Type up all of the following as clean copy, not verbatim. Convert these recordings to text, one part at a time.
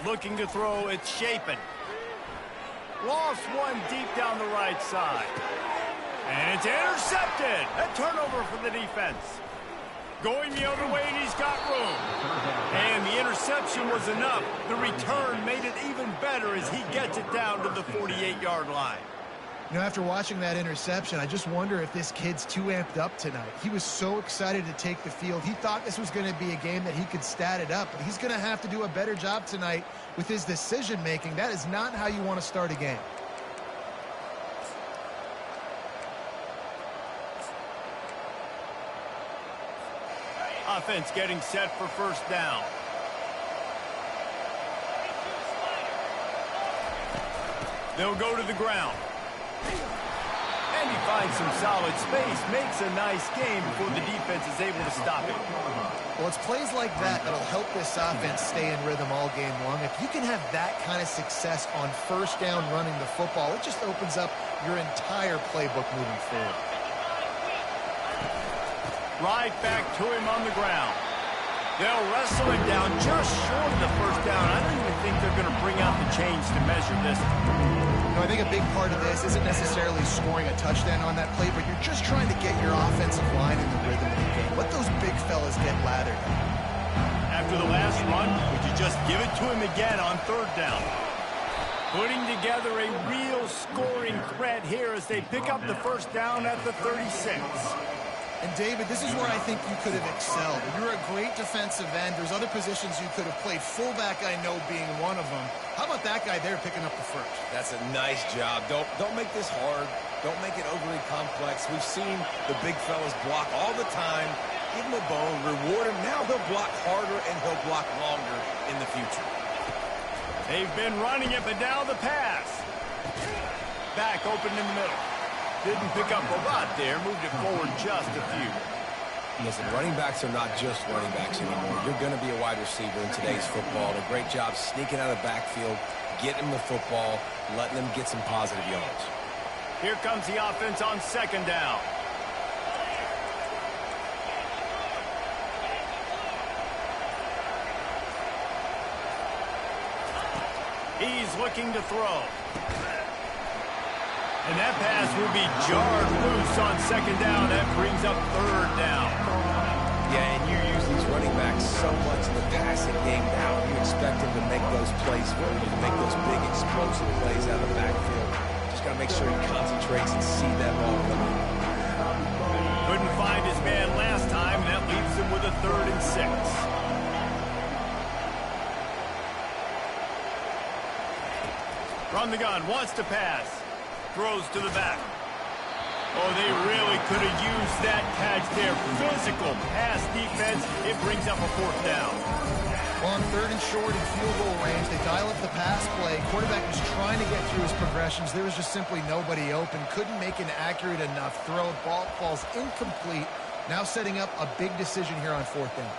Looking to throw, it's Shapen. Lost one deep down the right side. And it's intercepted. A turnover for the defense. Going the other way, and he's got room. And the interception was enough. The return made it even better as he gets it down to the 48-yard line. You know, after watching that interception, I just wonder if this kid's too amped up tonight. He was so excited to take the field. He thought this was going to be a game that he could stat it up, but he's going to have to do a better job tonight with his decision-making. That is not how you want to start a game. Offense getting set for first down. They'll go to the ground. And he finds some solid space, makes a nice game before the defense is able to stop him. Well, it's plays like that that'll help this offense stay in rhythm all game long. If you can have that kind of success on first down running the football, it just opens up your entire playbook moving forward. Right back to him on the ground. They'll wrestle it down just short of the first down. I don't even think they're going to bring out the chains to measure this. I think a big part of this isn't necessarily scoring a touchdown on that play, but you're just trying to get your offensive line in the rhythm of the game. Let those big fellas get lathered. After the last run, would you just give it to him again on third down? Putting together a real scoring threat here as they pick up the first down at the 36. And, David, this is where I think you could have excelled. You're a great defensive end. There's other positions you could have played. Fullback, I know, being one of them. How about that guy there picking up the first? That's a nice job. Don't make this hard. Don't make it overly complex. We've seen the big fellas block all the time. Give him a bone, reward him. Now he'll block harder and he'll block longer in the future. They've been running it, but now the pass. Back open in the middle. Didn't pick up a lot there, moved it forward just a few. Listen, running backs are not just running backs anymore. You're going to be a wide receiver in today's football. A great job sneaking out of the backfield, getting them the football, letting them get some positive yards. Here comes the offense on second down. He's looking to throw. And that pass will be jarred loose on second down. That brings up third down. Yeah, and you use these running backs so much in the passing game now. You expect them to make those plays for you, to make those big explosive plays out of the backfield. Just got to make sure he concentrates and see that ball coming. Couldn't find his man last time. That leaves him with a 3rd and 6. Run the gun, wants to pass. Throws to the back. Oh, they really could have used that catch there. Physical pass defense. It brings up a 4th down. Well, on 3rd and short and field goal range, they dial up the pass play. Quarterback was trying to get through his progressions. There was just simply nobody open. Couldn't make an accurate enough throw. Ball falls incomplete. Now setting up a big decision here on 4th down.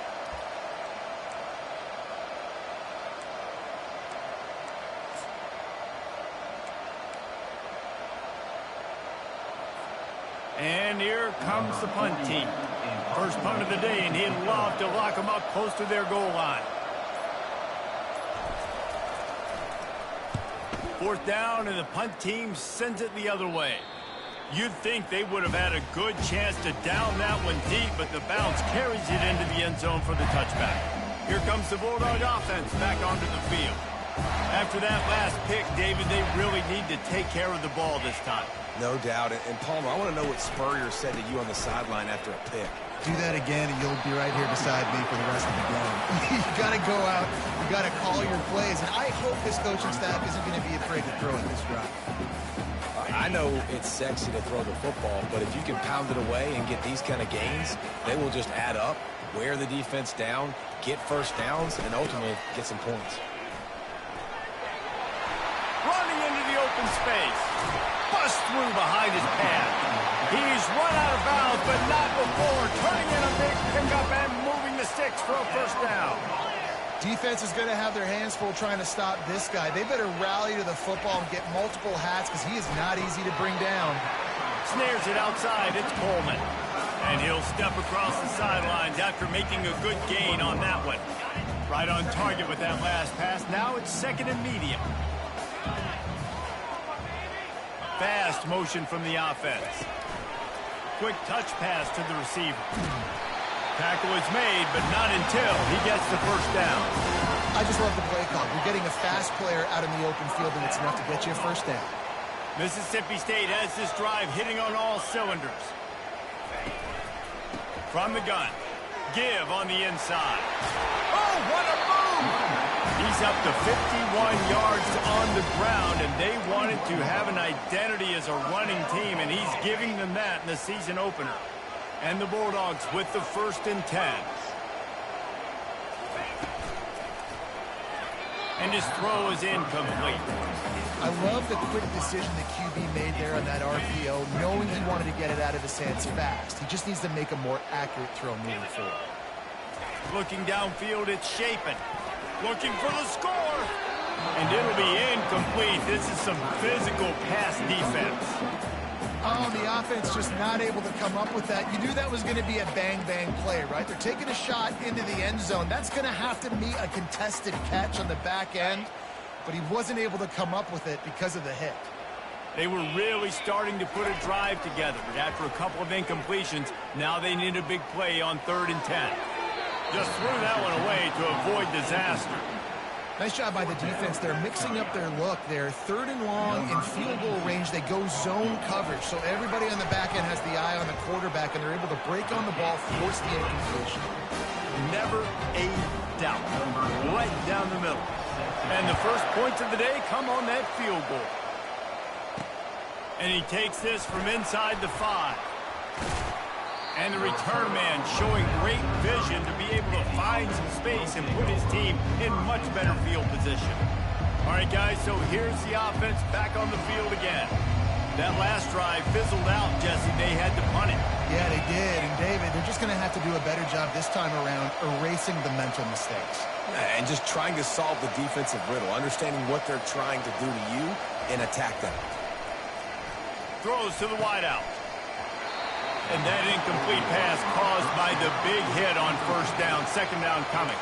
And here comes the punt team. First punt of the day, and he'd love to lock them up close to their goal line. 4th down, and the punt team sends it the other way. You'd think they would have had a good chance to down that one deep, but the bounce carries it into the end zone for the touchback. Here comes the Bulldog offense back onto the field. After that last pick, David, they really need to take care of the ball this time. No doubt. And Palmer, I want to know what Spurrier said to you on the sideline after a pick. Do that again, and you'll be right here beside me for the rest of the game. You got to go out. You got to call your plays. And I hope this coaching staff isn't going to be afraid to throw at this drive. I know it's sexy to throw the football, but if you can pound it away and get these kind of gains, they will just add up, wear the defense down, get first downs, and ultimately get some points. Running into the open space. Bust through behind his pad. He's run out of bounds, but not before turning in a big pickup and moving the sticks for a first down. Defense is going to have their hands full trying to stop this guy. They better rally to the football and get multiple hats because he is not easy to bring down. Snares it outside. It's Coleman. And he'll step across the sidelines after making a good gain on that one. Right on target with that last pass. Now it's second and medium. Fast motion from the offense. Quick touch pass to the receiver. Tackle is made, but not until he gets the first down. I just love the play call. You're getting a fast player out in the open field, and it's enough to get you a first down. Mississippi State has this drive hitting on all cylinders. From the gun. Give on the inside. Oh, what a move! He's up to 51 yards on the ground, and they wanted to have an identity as a running team, and he's giving them that in the season opener. And the Bulldogs with the 1st and 10. And his throw is incomplete. I love the quick decision the QB made there on that RPO, knowing he wanted to get it out of his hands fast. He just needs to make a more accurate throw moving forward. Looking downfield, it's Shapen. Looking for the score. And it'll be incomplete. This is some physical pass defense. Oh, the offense just not able to come up with that. You knew that was going to be a bang-bang play, right? They're taking a shot into the end zone. That's going to have to meet a contested catch on the back end, but he wasn't able to come up with it because of the hit. They were really starting to put a drive together, but after a couple of incompletions, now they need a big play on 3rd and 10. Just threw that one away to avoid disaster. Nice job by the defense. They're mixing up their look. They're 3rd and long in field goal range. They go zone coverage, so everybody on the back end has the eye on the quarterback, and they're able to break on the ball, force the incompletion. Never a doubt. Right down the middle. And the first points of the day come on that field goal. And he takes this from inside the 5. And the return man showing great vision to be able to find some space and put his team in much better field position. All right, guys, so here's the offense back on the field again. That last drive fizzled out, Jesse. They had to punt it. Yeah, they did. And, David, they're just going to have to do a better job this time around erasing the mental mistakes. And just trying to solve the defensive riddle, understanding what they're trying to do to you and attack them. Throws to the wideout. And that incomplete pass caused by the big hit on 1st down, 2nd down coming.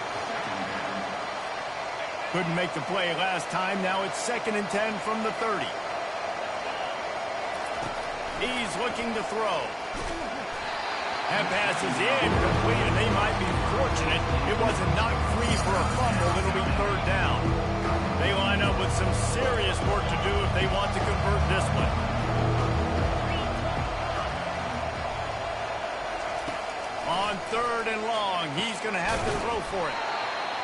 Couldn't make the play last time. Now it's 2nd and 10 from the 30. He's looking to throw. That pass is incomplete, and they might be fortunate it wasn't knocked free for a fumble. It'll be 3rd down. They line up with some serious work to do if they want to convert this one. On 3rd and long, he's going to have to throw for it.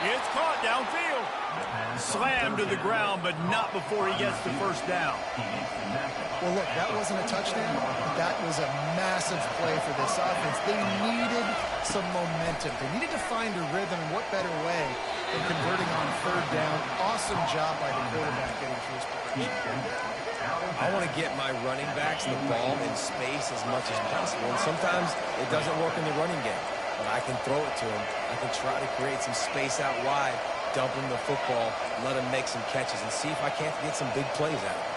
It's caught downfield. Slammed to the ground, but not before he gets the 1st down. Well, look, that wasn't a touchdown. That was a massive play for this offense. They needed some momentum. They needed to find a rhythm, and what better way than converting on 3rd down. Awesome job by the quarterback getting through his progression. I want to get my running backs the ball in space as much as possible, and sometimes it doesn't work in the running game. But I can throw it to him. I can try to create some space out wide, dump him the football, let him make some catches, and see if I can't get some big plays out of him.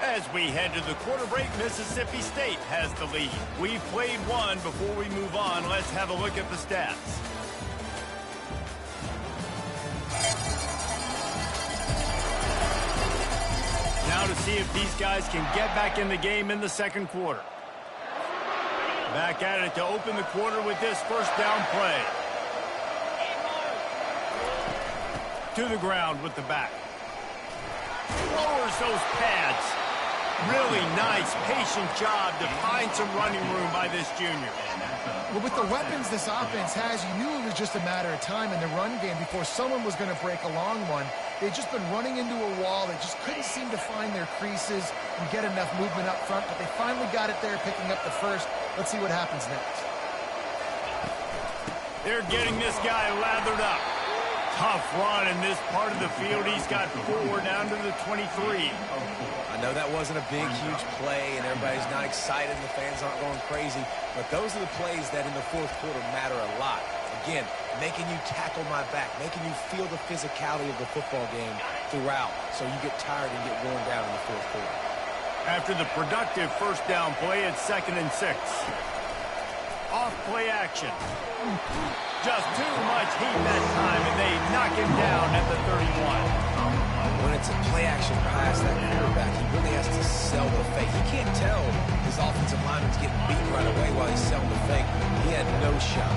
As we head to the quarter break, Mississippi State has the lead. We've played one. Before we move on, let's have a look at the stats. Now to see if these guys can get back in the game in the 2nd quarter. Back at it to open the quarter with this 1st down play. To the ground with the back. Lowers those pads. Really nice, patient job to find some running room by this junior. Well, with the weapons this offense has, you knew it was just a matter of time in the run game before someone was going to break a long one. They'd just been running into a wall. They just couldn't seem to find their creases and get enough movement up front, but they finally got it there, picking up the 1st. Let's see what happens next. They're getting this guy lathered up. Tough run in this part of the field. He's got 4 down to the 23. I know that wasn't a big, huge play, and everybody's not excited, and the fans aren't going crazy, but those are the plays that in the 4th quarter matter a lot. Again, making you tackle my back, making you feel the physicality of the football game throughout, so you get tired and get worn down in the 4th quarter. After the productive 1st down play, it's 2nd and 6. Off play action. Just too much heat that time, and they knock him down at the 31. When it's a play-action pass, that quarterback, he really has to sell the fake. He can't tell his offensive lineman's getting beat right away while he's selling the fake. He had no shot.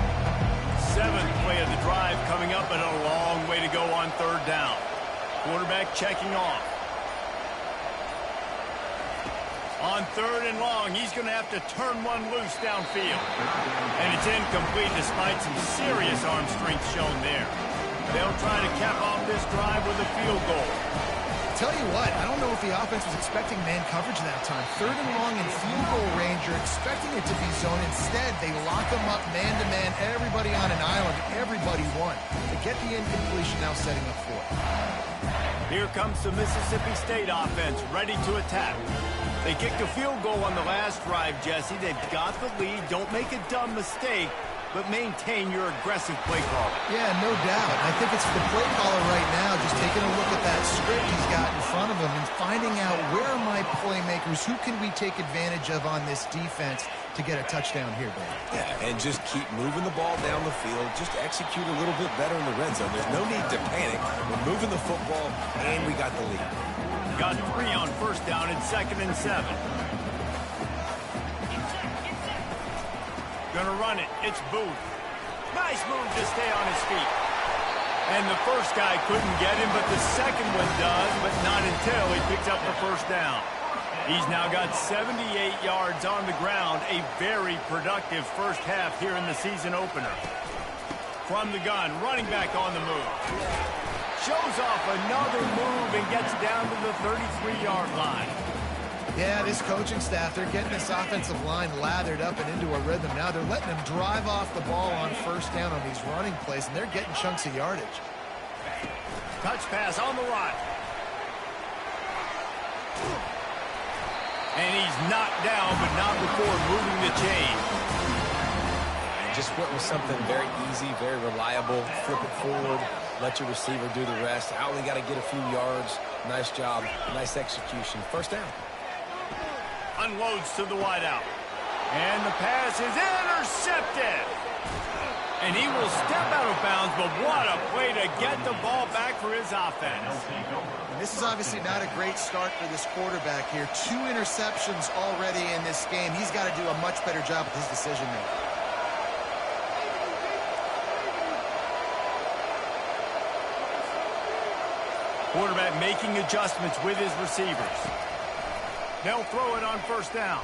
7th play of the drive coming up, and a long way to go on 3rd down. Quarterback checking off. On 3rd and long, he's going to have to turn one loose downfield. And it's incomplete despite some serious arm strength shown there. They'll try to cap off this drive with a field goal. Tell you what, I don't know if the offense was expecting man coverage that time. 3rd and long in field goal range, you're expecting it to be zone. Instead, they lock them up man-to-man, everybody on an island, everybody won. To get the incompletion, now setting up for it. Here comes the Mississippi State offense, ready to attack. They kicked a field goal on the last drive, Jesse. They've got the lead. Don't make a dumb mistake, but maintain your aggressive play call. Yeah, no doubt. I think it's the play caller right now just taking a look at that script he's got in front of him and finding out where are my playmakers, who can we take advantage of on this defense to get a touchdown here, Ben. Yeah, and just keep moving the ball down the field. Just execute a little bit better in the red zone. There's no need to panic. We're moving the football, and we got the lead. Got 3 on 1st down and 2nd and 7. Gonna run it. It's Booth. Nice move to stay on his feet. And the first guy couldn't get him, but the second one does, but not until he picks up the 1st down. He's now got 78 yards on the ground, a very productive first half here in the season opener. From the gun, running back on the move. Shows off another move and gets down to the 33-yard line. Yeah, this coaching staff, they're getting this offensive line lathered up and into a rhythm. Now they're letting them drive off the ball on 1st down on these running plays, and they're getting chunks of yardage. Touch pass on the run. And he's knocked down, but not before moving the chain. Just went with something very easy, very reliable. Flip it forward, let your receiver do the rest. I only got to get a few yards. Nice job, nice execution. 1st down. Unloads to the wideout. And the pass is intercepted. And he will step out of bounds, but what a play to get the ball back for his offense. And this is obviously not a great start for this quarterback here. 2 interceptions already in this game. He's got to do a much better job with his decision making. Quarterback making adjustments with his receivers. They'll throw it on 1st down.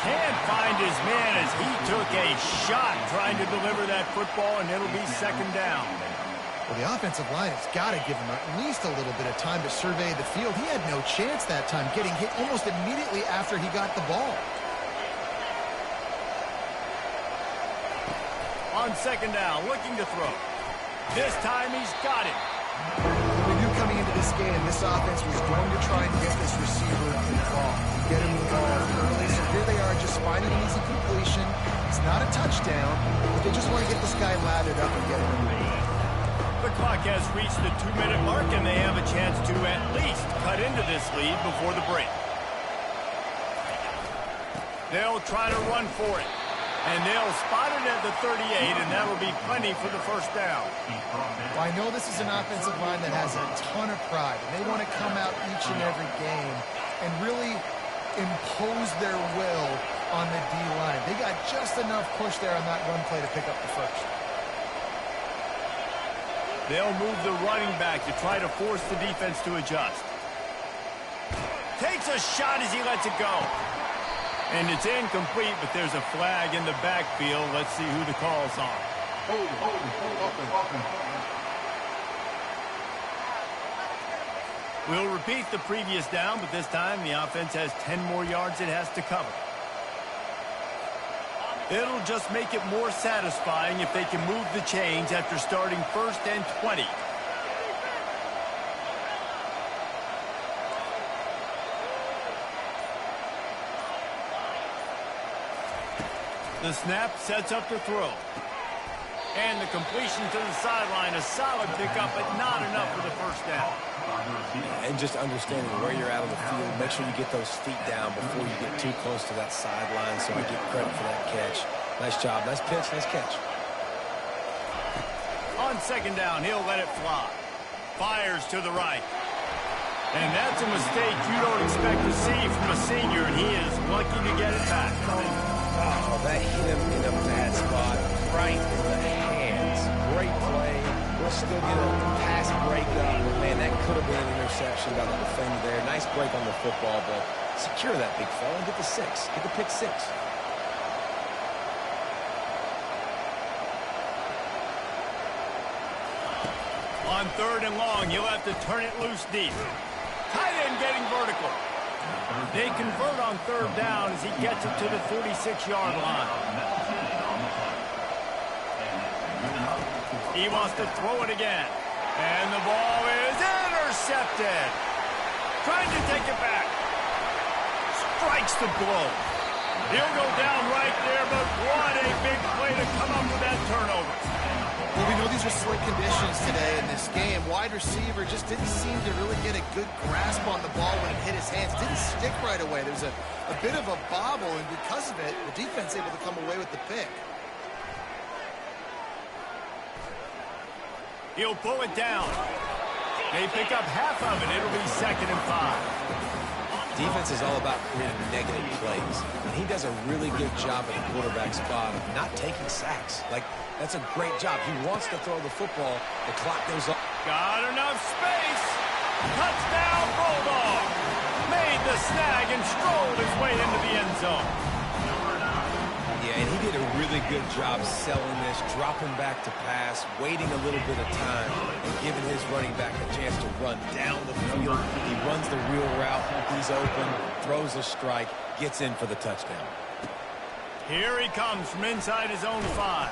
Can't find his man as he took a shot trying to deliver that football, and it'll be 2nd down. Well, the offensive line has got to give him at least a little bit of time to survey the field. He had no chance that time, getting hit almost immediately after he got the ball. On 2nd down, looking to throw. This time he's got it. We knew coming into this game, this offense was going to try and get this receiver involved, get him involved early. So here they are just finding an easy completion. It's not a touchdown, but they just want to get this guy lathered up and get him involved. The clock has reached the 2-minute mark, and they have a chance to at least cut into this lead before the break. They'll try to run for it. And they'll spot it at the 38, and that'll be plenty for the 1st down. Well, I know this is an offensive line that has a ton of pride, and they want to come out each and every game and really impose their will on the D-line. They got just enough push there on that run play to pick up the 1st. They'll move the running back to try to force the defense to adjust. Takes a shot as he lets it go. And it's incomplete, but there's a flag in the backfield. Let's see who the call's on. We'll repeat the previous down, but this time the offense has 10 more yards it has to cover. It'll just make it more satisfying if they can move the chains after starting 1st and 20. The snap sets up the throw. And the completion to the sideline, a solid pickup, but not enough for the first down. And just understanding where you're at on the field, make sure you get those feet down before you get too close to that sideline, so I get credit for that catch. Nice job, nice pitch, nice catch. On second down, he'll let it fly. Fires to the right. And that's a mistake you don't expect to see from a senior, and he is lucky to get it back. Oh, that hit him in a bad spot, right in the hands. Great play. We'll still get a pass breakup. Man, that could have been an interception by the defender there. Nice break on the football, but secure that big fella and get the 6. Get the pick 6. On third and long, you'll have to turn it loose deep. Tight end getting vertical. They convert on third down as he gets it to the 46-yard line. He wants to throw it again. And the ball is intercepted. Trying to take it back. Strikes the blow. He'll go down right there, but what a big play to come up with that turnover. Well, we know these are slick conditions today in this game. Wide receiver just didn't seem to really get a good grasp on the ball when it hit his hands. Didn't stick right away. There was a bit of a bobble, and because of it, the defense able to come away with the pick. He'll pull it down. They pick up half of it. It'll be 2nd and 5. Defense is all about creating negative plays, and he does a really good job at the quarterback spot of not taking sacks. Like, that's a great job. He wants to throw the football. The clock goes up. Got enough space. Touchdown, Bulldog. Made the snag and strolled his way into the end zone. Yeah, and he did a really good job selling this, dropping back to pass, waiting a little bit of time, and giving his running back a chance to run down the field. He runs the real route. He's open, throws a strike, gets in for the touchdown. Here he comes from inside his own 5.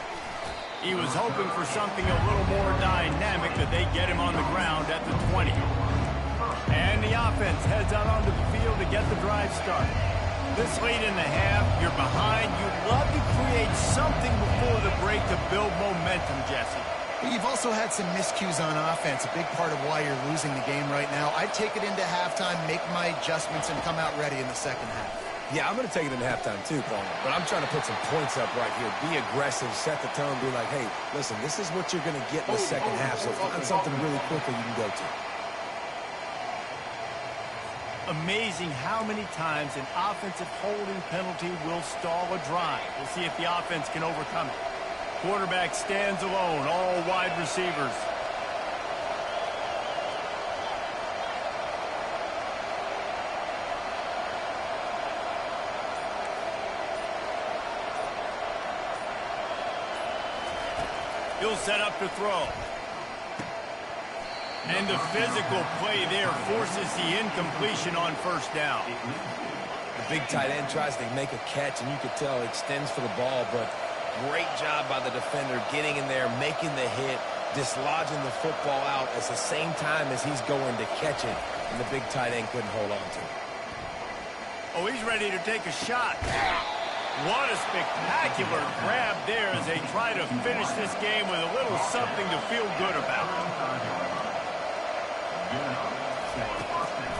He was hoping for something a little more dynamic, that they get him on the ground at the 20. And the offense heads out onto the field to get the drive started. This late in the half, you're behind. You'd love to create something before the break to build momentum, Jesse. But you've also had some miscues on offense, a big part of why you're losing the game right now. I'd take it into halftime, make my adjustments, and come out ready in the second half. Yeah, I'm going to take it into halftime too, Paul. But I'm trying to put some points up right here. Be aggressive, set the tone, be like, hey, listen, this is what you're going to get in the second half, so find something really quickly you can go to. Amazing how many times an offensive holding penalty will stall a drive. We'll see if the offense can overcome it. Quarterback stands alone, all wide receivers. He'll set up to throw. And the physical play there forces the incompletion on first down. The big tight end tries to make a catch, and you can tell he extends for the ball, but great job by the defender getting in there, making the hit, dislodging the football out at the same time as he's going to catch it, and the big tight end couldn't hold on to it. Oh, he's ready to take a shot. What a spectacular grab there as they try to finish this game with a little something to feel good about.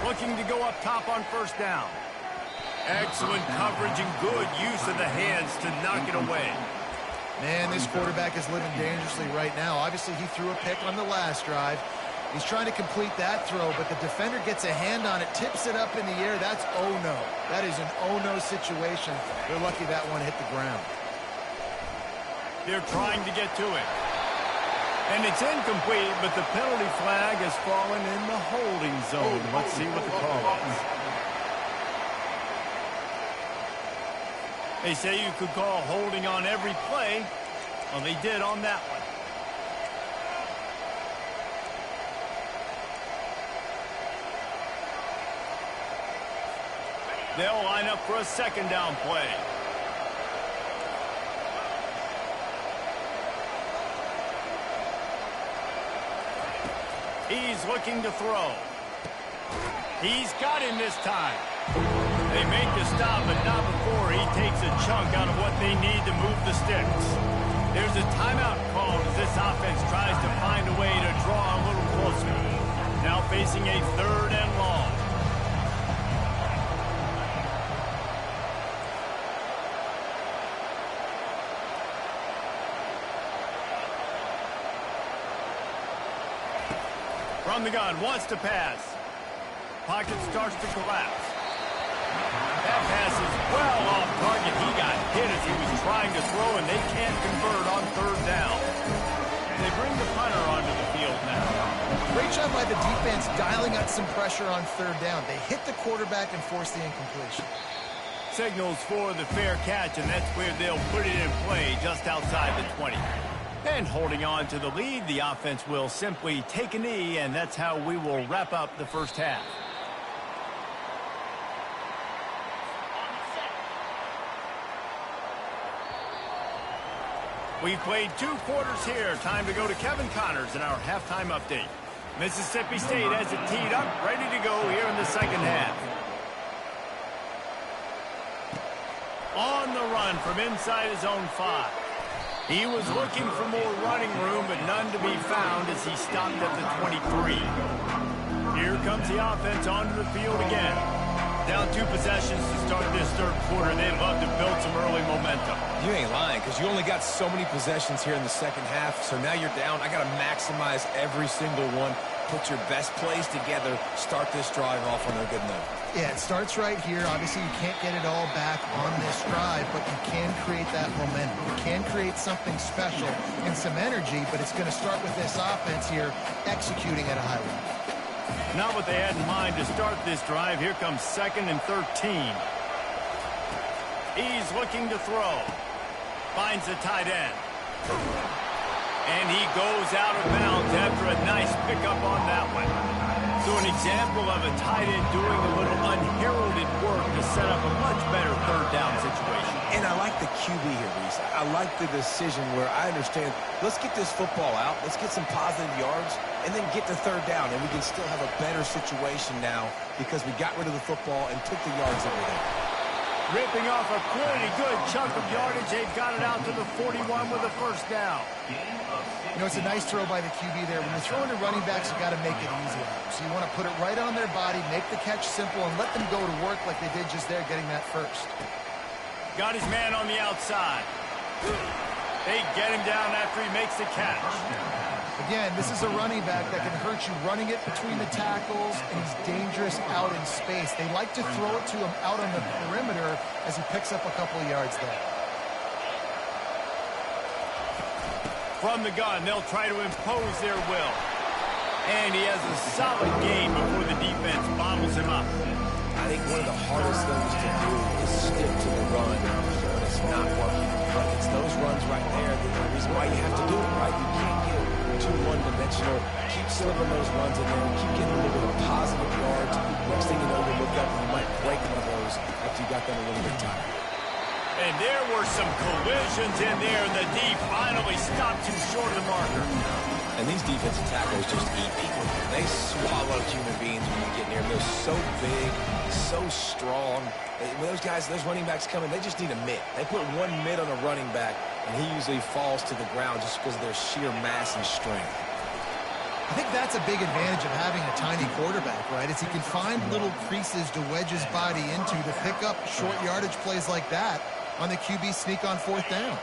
Looking to go up top on first down. Excellent coverage and good use of the hands to knock it away. Man, this quarterback is living dangerously right now. Obviously, he threw a pick on the last drive. He's trying to complete that throw, but the defender gets a hand on it, tips it up in the air. That's oh-no. That is an oh-no situation. They're lucky that one hit the ground. They're trying to get to it. And it's incomplete, but the penalty flag has fallen in the holding zone. Let's see what the call is. They say you could call holding on every play. Well, they did on that one. They'll line up for a second down play. He's looking to throw. He's got him this time. They make the stop, but not before he takes a chunk out of what they need to move the sticks. There's a timeout called as this offense tries to find a way to draw a little closer. Now facing a 3rd and long. From the gun, wants to pass. Pocket starts to collapse. That pass is well off target. He got hit as he was trying to throw, and they can't convert on 3rd down. They bring the punter onto the field now. Great job by the defense dialing up some pressure on 3rd down. They hit the quarterback and forced the incompletion. Signals for the fair catch, and that's where they'll put it in play just outside the 20. And holding on to the lead, the offense will simply take a knee, and that's how we will wrap up the first half. We've played 2 quarters here. Time to go to Kevin Connors in our halftime update. Mississippi State has it teed up, ready to go here in the second half. On the run from inside his own 5. He was looking for more running room, but none to be found as he stopped at the 23. Here comes the offense onto the field again. Down 2 possessions to start this 3rd quarter. They'd love to build some early momentum. You ain't lying, because you only got so many possessions here in the second half, so now you're down. I got to maximize every single one. Put your best plays together. Start this drive off on a good note. Yeah, it starts right here. Obviously, you can't get it all back on this drive, but you can create that momentum. You can create something special and some energy, but it's going to start with this offense here executing at a high level. Not what they had in mind to start this drive. Here comes 2nd and 13. He's looking to throw. Finds the tight end. And he goes out of bounds after a nice pickup on that one. So an example of a tight end doing a little unheralded work to set up a much better 3rd down situation. And I like the QB here, Reese. I like the decision where I understand, let's get this football out, let's get some positive yards, and then get to 3rd down, and we can still have a better situation now because we got rid of the football and took the yards over there. Ripping off a pretty good chunk of yardage. They've got it out to the 41 with a 1st down. You know, it's a nice throw by the QB there. When you're throwing to running backs, you got to make it easy. So you want to put it right on their body, make the catch simple, and let them go to work like they did just there, getting that 1st. Got his man on the outside. They get him down after he makes the catch. Again, this is a running back that can hurt you running it between the tackles, and he's dangerous out in space. They like to throw it to him out on the perimeter as he picks up a couple of yards there. From the gun, they'll try to impose their will. And he has a solid gain before the defense bottles him up. I think one of the hardest things to do is stick to the run when it's not working. But it's those runs right there that the reason why you have to do it, right? You can't get too one-dimensional. Keep slipping those runs in there. Keep getting a little bit of positive yards. Next thing you know, you look up and you might break one of those after you got them a little bit tired. And there were some collisions in there. The D finally stopped too short of the marker. And these defensive tackles just eat people. They swallow human beings when you get near them. They're so big, so strong. When those guys, those running backs come in, they just need a mitt. They put one mitt on a running back, and he usually falls to the ground just because of their sheer mass and strength. I think that's a big advantage of having a tiny quarterback, right? Is he can find little creases to wedge his body into to pick up short yardage plays like that on the QB sneak on 4th down.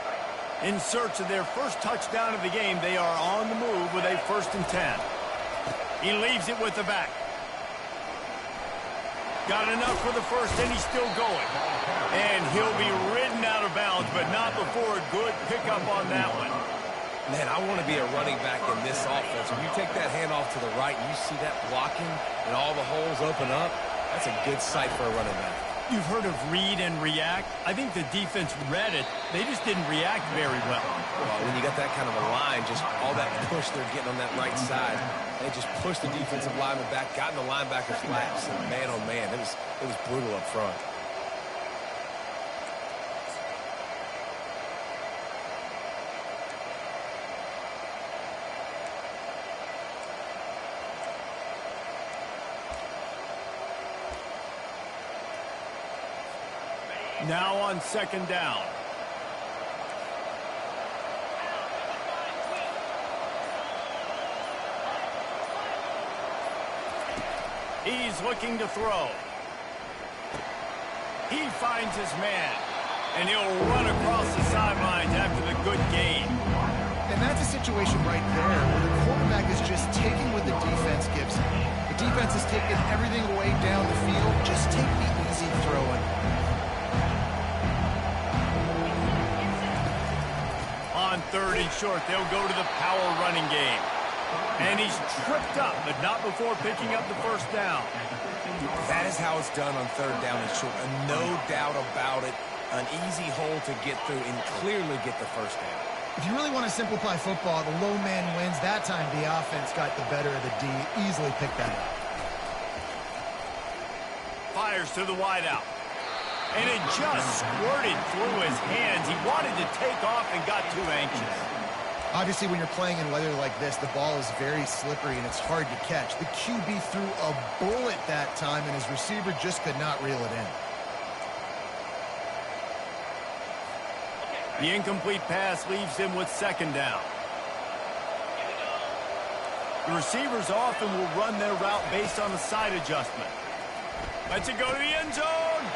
In search of their 1st touchdown of the game, they are on the move with a 1st and 10. He leaves it with the back. Got enough for the 1st, and he's still going. And he'll be ridden out of bounds, but not before a good pickup on that one. Man, I want to be a running back in this offense. When you take that handoff to the right and you see that blocking and all the holes open up, that's a good sight for a running back. You've heard of read and react. I think the defense read it. They just didn't react very well. Well, when you got that kind of a line, just all that push they're getting on that right side, they just pushed the defensive lineman back, got in the linebacker's laps, and man, oh man, it was brutal up front. Now on 2nd down. He's looking to throw. He finds his man, and he'll run across the sidelines after the good gain. And that's a situation right there where the quarterback is just taking what the defense gives him. The defense is taking everything away down the field. Just take the easy throwing. On 3rd and short, they'll go to the power running game. And he's tripped up, but not before picking up the first down. That is how it's done on 3rd down and short. And no doubt about it, an easy hole to get through and clearly get the first down. If you really want to simplify football, the low man wins. That time the offense got the better of the D. Easily picked that up. Fires to the wideout. And it just squirted through his hands. He wanted to take off and got too anxious. Obviously, when you're playing in weather like this, the ball is very slippery and it's hard to catch. The QB threw a bullet that time, and his receiver just could not reel it in. The incomplete pass leaves him with 2nd down. The receivers often will run their route based on a side adjustment. Lets it go to the end zone.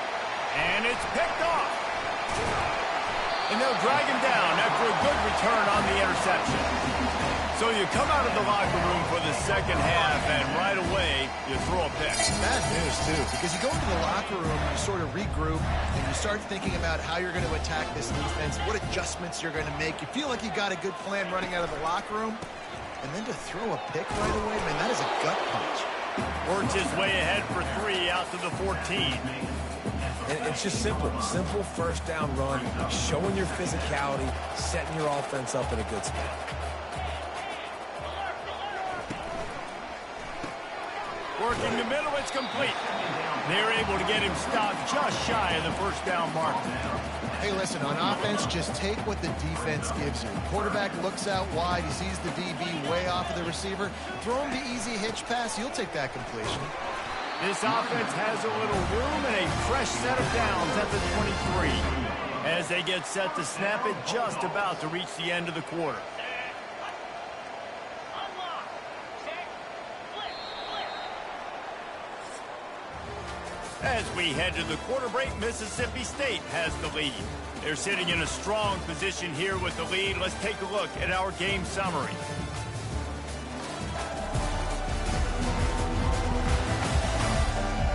And it's picked off. And they'll drag him down after a good return on the interception. So you come out of the locker room for the 2nd half, and right away, you throw a pick. Bad news, too, because you go into the locker room, you sort of regroup, and you start thinking about how you're going to attack this defense, what adjustments you're going to make. You feel like you got a good plan running out of the locker room, and then to throw a pick right away, man, that is a gut punch. Works his way ahead for 3 out to the 14. It's just simple. Simple 1st down run, showing your physicality, setting your offense up in a good spot. Working the middle, it's complete. They're able to get him stopped just shy of the 1st down mark. Hey, listen, on offense, just take what the defense gives you. Quarterback looks out wide. He sees the DB way off of the receiver. Throw him the easy hitch pass. He'll take that completion. This offense has a little room and a fresh set of downs at the 23. As they get set to snap it, just about to reach the end of the quarter. As we head to the quarter break, Mississippi State has the lead. They're sitting in a strong position here with the lead. Let's take a look at our game summary.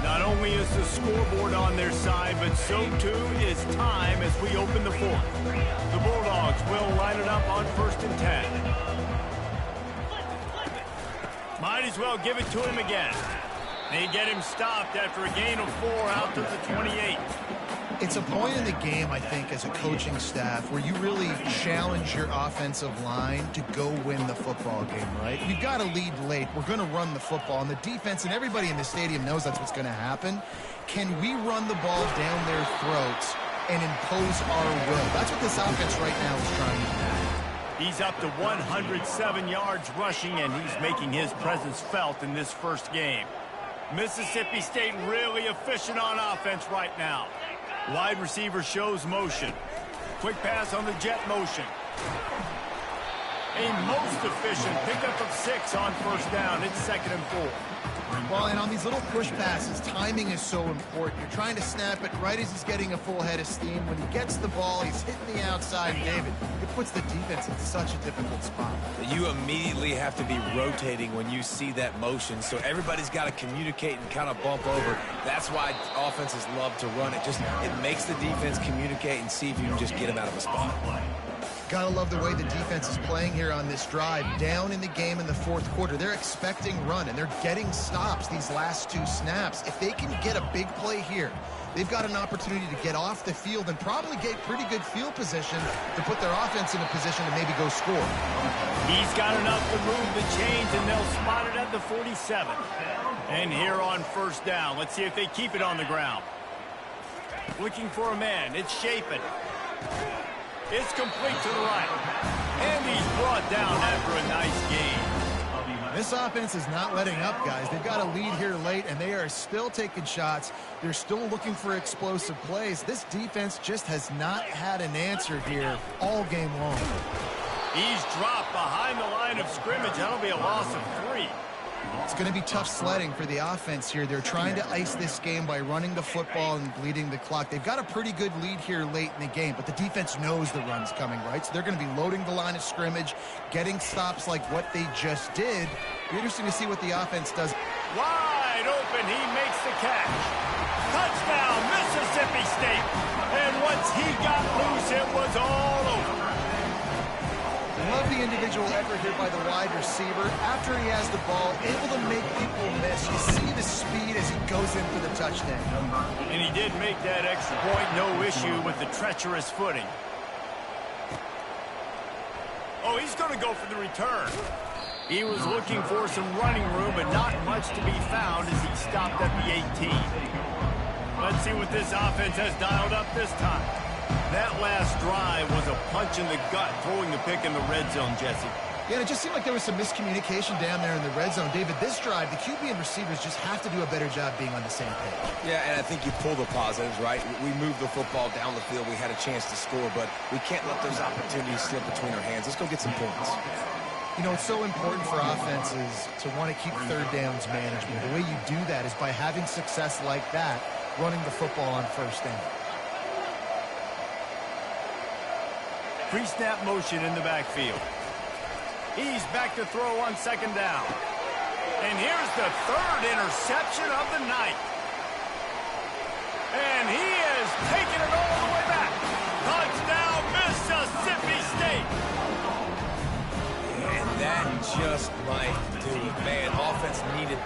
Not only is the scoreboard on their side, but so too is time as we open the 4th. The Bulldogs will line it up on 1st and 10. Might as well give it to him again. They get him stopped after a gain of 4 out to the 28. It's a point in the game, I think, as a coaching staff where you really challenge your offensive line to go win the football game, right? We've got to lead late. We're going to run the football. And the defense and everybody in the stadium knows that's what's going to happen. Can we run the ball down their throats and impose our will? That's what this offense right now is trying to do. He's up to 107 yards rushing, and he's making his presence felt in this first game. Mississippi State really efficient on offense right now. Wide receiver shows motion. Quick pass on the jet motion. A most efficient pickup of 6 on 1st down. It's 2nd and 4. Well, and on these little push passes, timing is so important. You're trying to snap it right as he's getting a full head of steam. When he gets the ball, he's hitting the outside, David. It puts the defense in such a difficult spot. You immediately have to be rotating when you see that motion, so everybody's got to communicate and kind of bump over. That's why offenses love to run it. It makes the defense communicate and see if you can just get them out of a spot. Gotta love the way the defense is playing here on this drive. Down in the game in the 4th quarter. They're expecting run, and they're getting stops these last 2 snaps. If they can get a big play here, they've got an opportunity to get off the field and probably get pretty good field position to put their offense in a position to maybe go score. He's got enough to move the chains, and they'll spot it at the 47. And here on 1st down, let's see if they keep it on the ground. Looking for a man. It's Chapin. It's complete to the right. And he's brought down after a nice gain. This offense is not letting up, guys. They've got a lead here late, and they are still taking shots. They're still looking for explosive plays. This defense just has not had an answer here all game long. He's dropped behind the line of scrimmage. That'll be a loss of 3. It's going to be tough sledding for the offense here. They're trying to ice this game by running the football and bleeding the clock. They've got a pretty good lead here late in the game, but the defense knows the run's coming, right? So they're going to be loading the line of scrimmage, getting stops like what they just did. It'll be interesting to see what the offense does. Wide open, he makes the catch. Touchdown, Mississippi State. And once he got loose, it was all over. Love the individual effort here by the wide receiver. After he has the ball, able to make people miss. You see the speed as he goes in for the touchdown. And he did make that extra point, no issue with the treacherous footing. Oh, he's going to go for the return. He was looking for some running room, but not much to be found as he stopped at the 18. Let's see what this offense has dialed up this time. That last drive was a punch in the gut, throwing the pick in the red zone, Jesse. Yeah, it just seemed like there was some miscommunication down there in the red zone. David, this drive, the QB and receivers just have to do a better job being on the same page. Yeah, and I think you pull the positives, right? We moved the football down the field. We had a chance to score, but we can't let those opportunities slip between our hands. Let's go get some points. You know, it's so important for offenses to want to keep third downs manageable. The way you do that is by having success like that, running the football on first down. Pre-snap motion in the backfield. He's back to throw on second down. And here's the third interception of the night. And he is taking it all the way back. Touchdown, Mississippi State. And that just might do it, man. Offense needed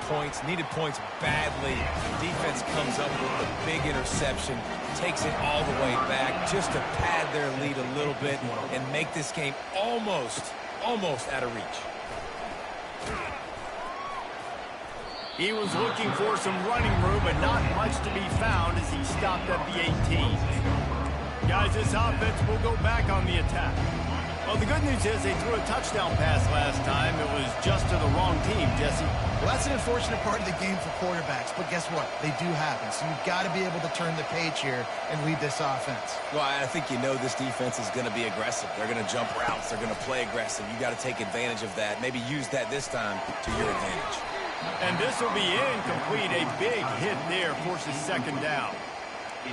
points badly. Defense comes up with a big interception, takes it all the way back just to pad their lead a little bit and make this game almost out of reach. He was looking for some running room, but not much to be found as he stopped at the 18. Guys, this offense will go back on the attack. Well, the good news is they threw a touchdown pass last time. It was just to the wrong team, Jesse. Well, that's an unfortunate part of the game for quarterbacks, but guess what? They do happen, so you've got to be able to turn the page here and lead this offense. Well, I think you know this defense is going to be aggressive. They're going to jump routes. They're going to play aggressive. You got to take advantage of that. Maybe use that this time to your advantage. And this will be incomplete. A big hit there forces second down.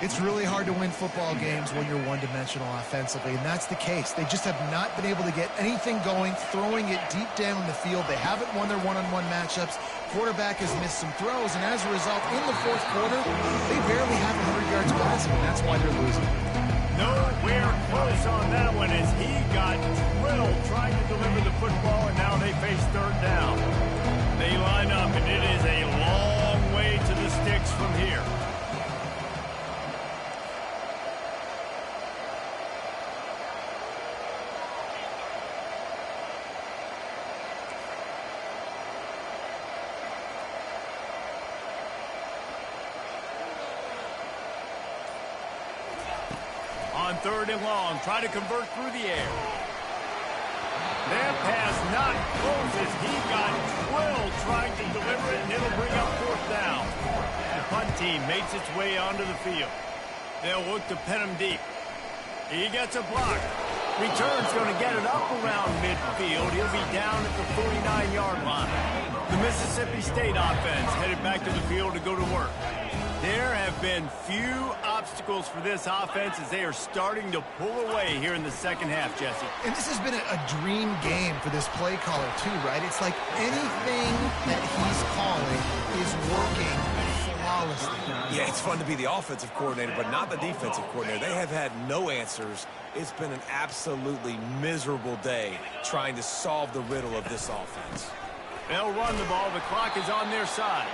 It's really hard to win football games when you're one-dimensional offensively, and that's the case. They just have not been able to get anything going, throwing it deep down the field. They haven't won their one-on-one matchups. Quarterback has missed some throws, and as a result, in the fourth quarter, they barely have 100 yards passing, and that's why they're losing. Nowhere close on that one as he got drilled trying to deliver the football, and now they face third down. They line up, and it is a long way to the sticks from here. On third and long, try to convert through the air. That pass not close as he got drilled trying to deliver it, and it'll bring up fourth down. The punt team makes its way onto the field. They'll look to pin him deep. He gets a block. Return's going to get it up around midfield. He'll be down at the 49-yard line. The Mississippi State offense headed back to the field to go to work. There have been few obstacles for this offense as they are starting to pull away here in the second half, Jesse. And this has been a dream game for this play caller, too, right? It's like anything that he's calling is working flawlessly. Yeah, it's fun to be the offensive coordinator, but not the defensive coordinator. They have had no answers. It's been an absolutely miserable day trying to solve the riddle of this offense. They'll run the ball. The clock is on their side.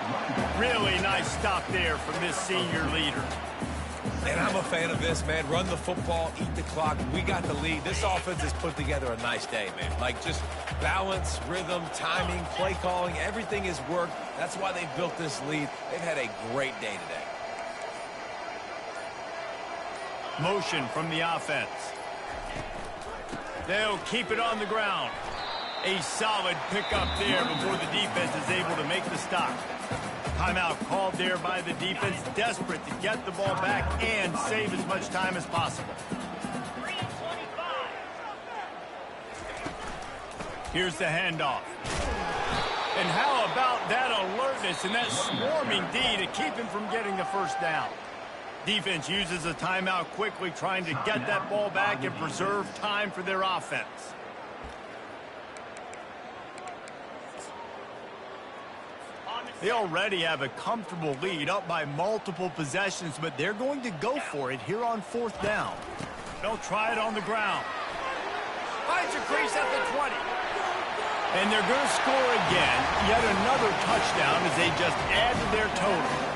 Really nice stop there from this senior leader. And I'm a fan of this, man. Run the football, eat the clock. We got the lead. This offense has put together a nice day, man. Like, just balance, rhythm, timing, play calling, everything has worked. That's why they've built this lead. They've had a great day today. Motion from the offense. They'll keep it on the ground. A solid pickup there before the defense is able to make the stop. Timeout called there by the defense, desperate to get the ball back and save as much time as possible. Here's the handoff. And how about that alertness and that swarming D to keep him from getting the first down? Defense uses a timeout quickly, trying to get that ball back and preserve time for their offense. They already have a comfortable lead, up by multiple possessions, but they're going to go for it here on 4th down. They'll try it on the ground. Finds a crease at the 20. And they're going to score again. Yet another touchdown as they just add to their total.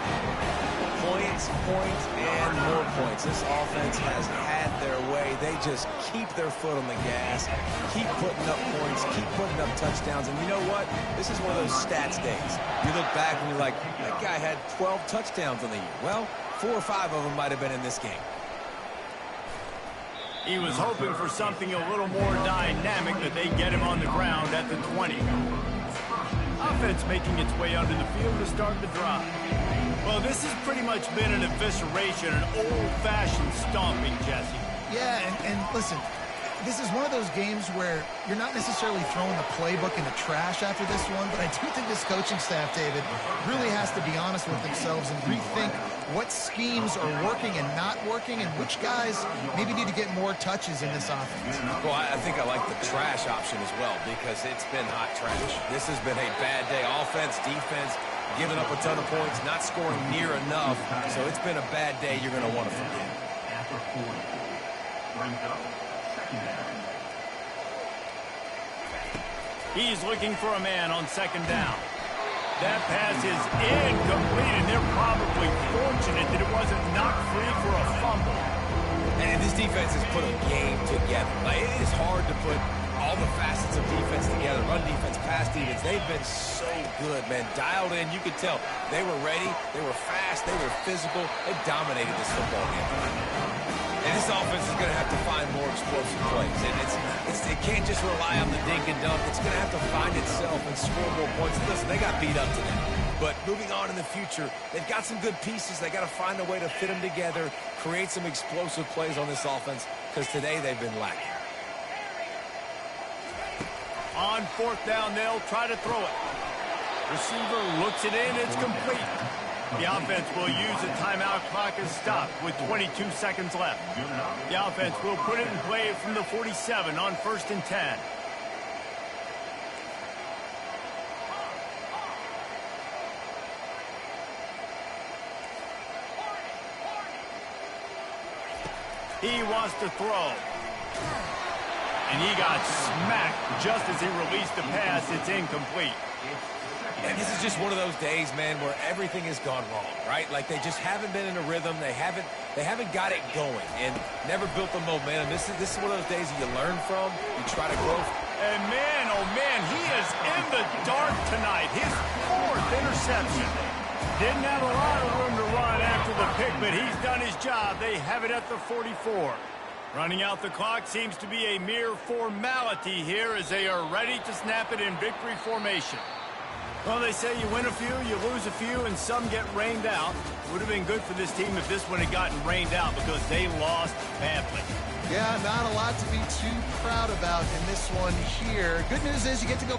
Points, and more points. This offense has had their way. They just keep their foot on the gas, keep putting up points, keep putting up touchdowns. And you know what? This is one of those stats days. You look back and you're like, that guy had 12 touchdowns on the year. Well, 4 or 5 of them might have been in this game. He was hoping for something a little more dynamic, but they get him on the ground at the 20. Offense making its way onto the field to start the drive. Well, this has pretty much been an evisceration, an old-fashioned stomping, Jesse. Yeah, and listen, this is one of those games where you're not necessarily throwing the playbook in the trash after this one, but I do think this coaching staff, David, really has to be honest with themselves and rethink what schemes are working and not working and which guys maybe need to get more touches in this offense. Well, I think I like the trash option as well because it's been hot trash. This has been a bad day. Offense, defense, giving up a ton of points, not scoring near enough. So it's been a bad day you're going to want to forget. He's looking for a man on 2nd down. That pass is incomplete, and they're probably fortunate that it wasn't knocked free for a fumble. And this defense has put a game together. Like, it is hard to put all the facets of defense together. Run defense, pass defense. They've been so good, man. Dialed in. You could tell they were ready. They were fast. They were physical. They dominated this football game. And this offense is going to have to find more explosive plays. And it can't just rely on the dink and dunk. It's going to have to find itself and score more points. Listen, they got beat up today. But moving on in the future, they've got some good pieces. They got to find a way to fit them together, create some explosive plays on this offense, because today they've been lacking. On 4th down, they'll try to throw it. Receiver looks it in. It's complete. The offense will use a timeout clock as stopped with 22 seconds left. The offense will put it in play from the 47 on 1st and 10. He wants to throw. And he got smacked just as he released the pass. It's incomplete. And this is just one of those days, man, where everything has gone wrong, right? Like they just haven't been in a rhythm. They haven't got it going and never built the momentum. This is one of those days that you learn from. You try to grow. And man, oh man, he is in the dark tonight. His 4th interception. Didn't have a lot of room to run after the pick, but he's done his job. They have it at the 44. Running out the clock seems to be a mere formality here as they are ready to snap it in victory formation. Well, they say you win a few, you lose a few, and some get rained out. Would have been good for this team if this one had gotten rained out because they lost badly. Yeah, not a lot to be too proud about in this one here. Good news is you get to go...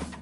it.